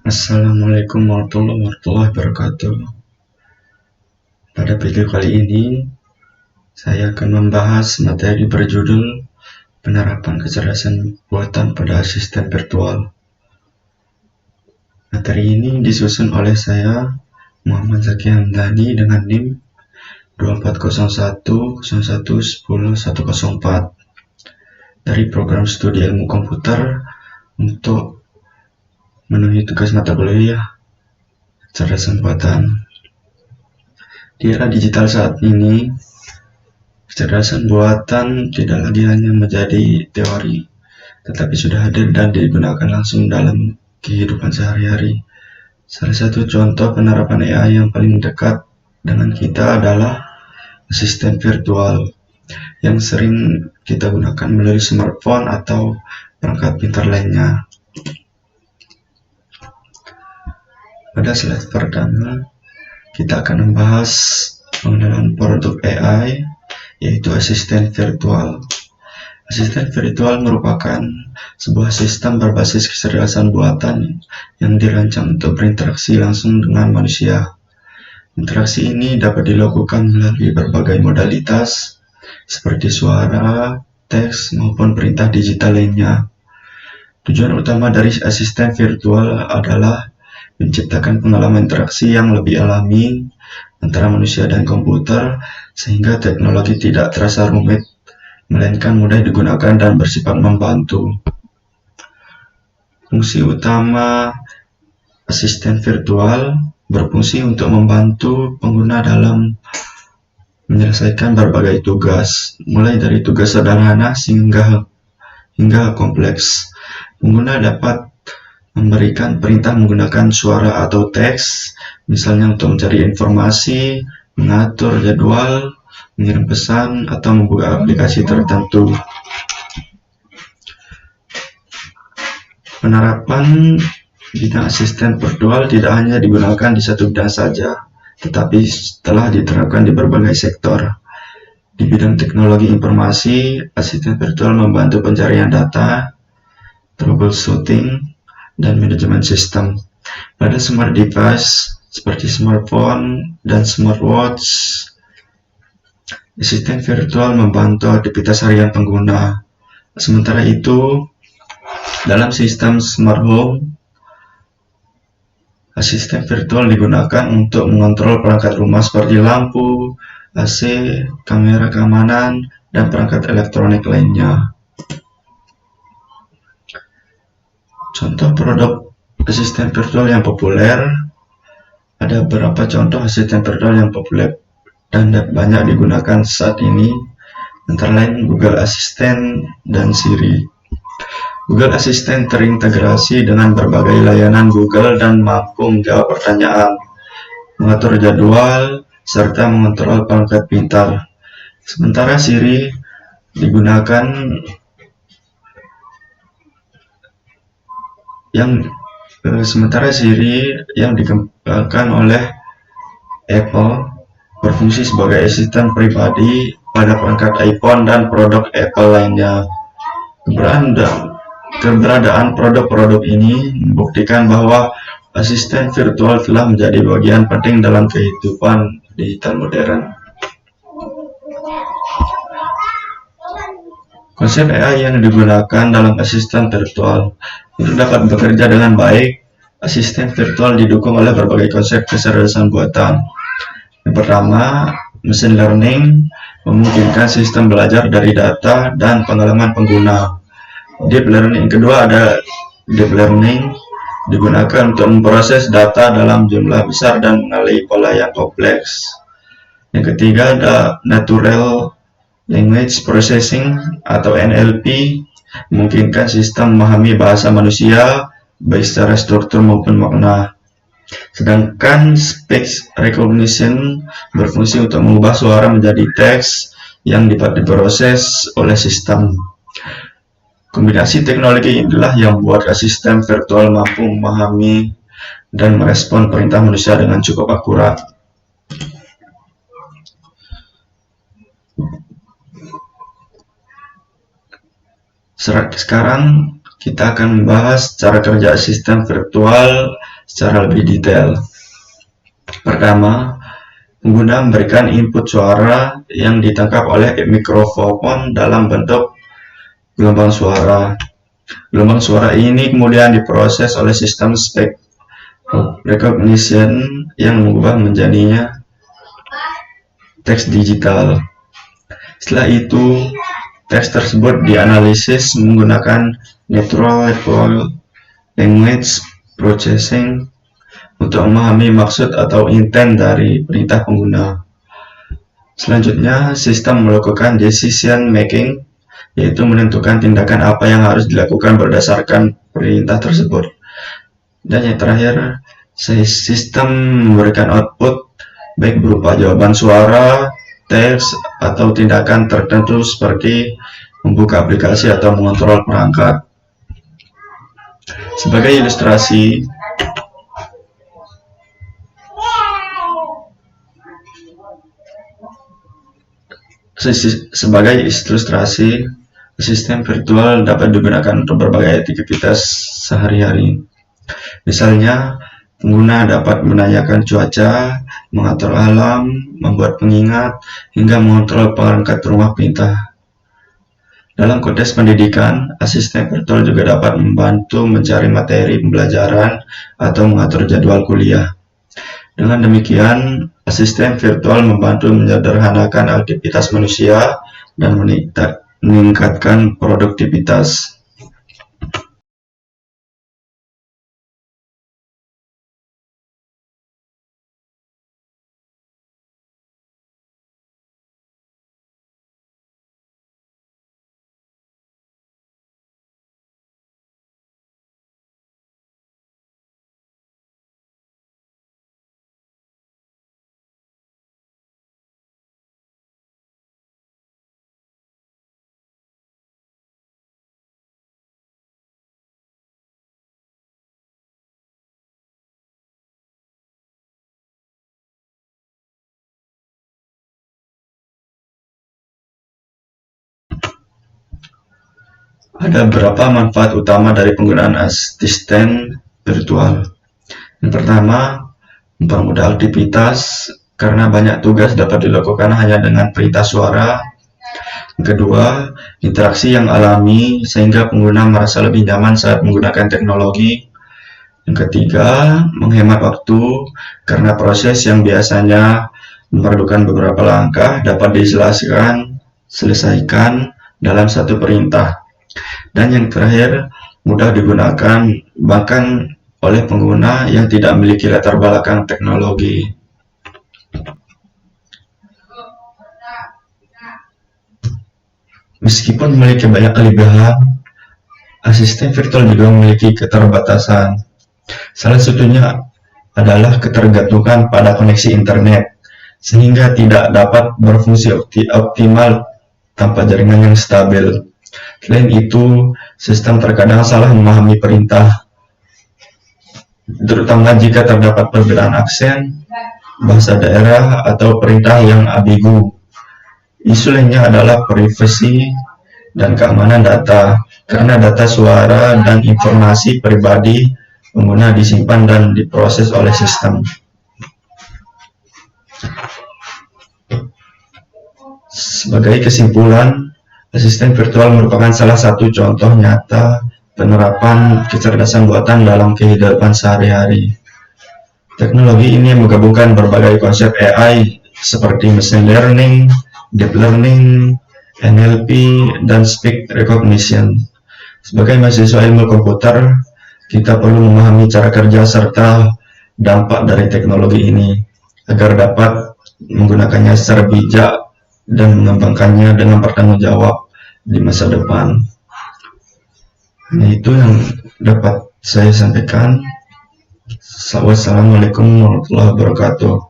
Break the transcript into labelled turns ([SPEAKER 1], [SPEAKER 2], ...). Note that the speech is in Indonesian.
[SPEAKER 1] Assalamualaikum warahmatullahi wabarakatuh. Pada video kali ini, saya akan membahas materi berjudul penerapan kecerdasan buatan pada asisten virtual. Materi ini disusun oleh saya, Muhammad Zaki Hamdani, dengan NIM 240101100104 dari program studi ilmu komputer untuk memenuhi tugas mata kuliah kecerdasan buatan. Di era digital saat ini, kecerdasan buatan tidak lagi hanya menjadi teori, tetapi sudah hadir dan digunakan langsung dalam kehidupan sehari-hari. Salah satu contoh penerapan AI yang paling dekat dengan kita adalah asisten virtual yang sering kita gunakan melalui smartphone atau perangkat pintar lainnya. Pada slide pertama, kita akan membahas pengenalan produk AI, yaitu asisten virtual. Asisten virtual merupakan sebuah sistem berbasis kecerdasan buatan yang dirancang untuk berinteraksi langsung dengan manusia. Interaksi ini dapat dilakukan melalui berbagai modalitas, seperti suara, teks, maupun perintah digital lainnya. Tujuan utama dari asisten virtual adalah menciptakan pengalaman interaksi yang lebih alami antara manusia dan komputer, sehingga teknologi tidak terasa rumit, melainkan mudah digunakan dan bersifat membantu. Fungsi utama asisten virtual berfungsi untuk membantu pengguna dalam menyelesaikan berbagai tugas, mulai dari tugas sederhana hingga kompleks. Pengguna dapat memberikan perintah menggunakan suara atau teks, misalnya untuk mencari informasi, mengatur jadwal, mengirim pesan, atau membuka aplikasi tertentu. Penerapan bidang asisten virtual tidak hanya digunakan di satu bidang saja, tetapi telah diterapkan di berbagai sektor. Di bidang teknologi informasi, asisten virtual membantu pencarian data, troubleshooting, dan manajemen sistem. Pada smart device seperti smartphone dan smartwatch, asisten virtual membantu aktivitas harian pengguna. Sementara itu, dalam sistem smart home, asisten virtual digunakan untuk mengontrol perangkat rumah seperti lampu, AC, kamera keamanan, dan perangkat elektronik lainnya. Contoh produk asisten virtual yang populer, ada beberapa contoh asisten virtual yang populer dan banyak digunakan saat ini, antara lain Google Assistant dan Siri. Google Assistant terintegrasi dengan berbagai layanan Google dan mampu menjawab pertanyaan, mengatur jadwal, serta mengontrol perangkat pintar. Sementara Siri digunakan yang dikembangkan oleh Apple berfungsi sebagai asisten pribadi pada perangkat iPhone dan produk Apple lainnya. Keberadaan produk-produk ini membuktikan bahwa asisten virtual telah menjadi bagian penting dalam kehidupan digital modern. Konsep AI yang digunakan dalam asisten virtual. Untuk dapat bekerja dengan baik, asisten virtual didukung oleh berbagai konsep kecerdasan buatan. Yang pertama, machine learning memungkinkan sistem belajar dari data dan pengalaman pengguna. Deep learning kedua ada deep learning digunakan untuk memproses data dalam jumlah besar dan mengenali pola yang kompleks. Yang ketiga ada natural language processing atau NLP, memungkinkan sistem memahami bahasa manusia baik secara struktur maupun makna. Sedangkan speech recognition berfungsi untuk mengubah suara menjadi teks yang dapat diproses oleh sistem. Kombinasi teknologi inilah yang membuat asisten virtual mampu memahami dan merespon perintah manusia dengan cukup akurat. Sekarang kita akan membahas cara kerja asisten virtual secara lebih detail. Pertama, pengguna memberikan input suara yang ditangkap oleh mikrofon dalam bentuk gelombang suara. Gelombang suara ini kemudian diproses oleh sistem speech recognition yang mengubah menjadinya teks digital. Setelah itu, teks tersebut dianalisis menggunakan Natural Language Processing untuk memahami maksud atau intent dari perintah pengguna. Selanjutnya, sistem melakukan decision making, yaitu menentukan tindakan apa yang harus dilakukan berdasarkan perintah tersebut. Dan yang terakhir, sistem memberikan output baik berupa jawaban suara, teks, atau tindakan tertentu seperti membuka aplikasi atau mengontrol perangkat. Sebagai ilustrasi, asisten virtual dapat digunakan untuk berbagai aktivitas sehari-hari. Misalnya, pengguna dapat menanyakan cuaca, mengatur alarm, membuat pengingat, hingga mengontrol perangkat rumah pintar. Dalam konteks pendidikan, asisten virtual juga dapat membantu mencari materi pembelajaran atau mengatur jadwal kuliah. Dengan demikian, asisten virtual membantu menyederhanakan aktivitas manusia dan meningkatkan produktivitas. Ada beberapa manfaat utama dari penggunaan asisten virtual. Yang pertama, mempermudah aktivitas karena banyak tugas dapat dilakukan hanya dengan perintah suara. Yang kedua, interaksi yang alami sehingga pengguna merasa lebih nyaman saat menggunakan teknologi. Yang ketiga, menghemat waktu karena proses yang biasanya memerlukan beberapa langkah dapat diselesaikan dalam satu perintah. Dan yang terakhir, mudah digunakan bahkan oleh pengguna yang tidak memiliki latar belakang teknologi. Meskipun memiliki banyak kelebihan, asisten virtual juga memiliki keterbatasan. Salah satunya adalah ketergantungan pada koneksi internet, sehingga tidak dapat berfungsi optimal tanpa jaringan yang stabil. Selain itu, sistem terkadang salah memahami perintah, terutama jika terdapat perbedaan aksen, bahasa daerah, atau perintah yang ambigu. Isu lainnya adalah privasi dan keamanan data, karena data suara dan informasi pribadi pengguna disimpan dan diproses oleh sistem. Sebagai kesimpulan, asisten virtual merupakan salah satu contoh nyata penerapan kecerdasan buatan dalam kehidupan sehari-hari. Teknologi ini menggabungkan berbagai konsep AI seperti machine learning, deep learning, NLP, dan speech recognition. Sebagai mahasiswa ilmu komputer, kita perlu memahami cara kerja serta dampak dari teknologi ini agar dapat menggunakannya secara bijak dan mengembangkannya dengan bertanggung jawab di masa depan. Nah, itu yang dapat saya sampaikan. Wassalamualaikum warahmatullahi wabarakatuh.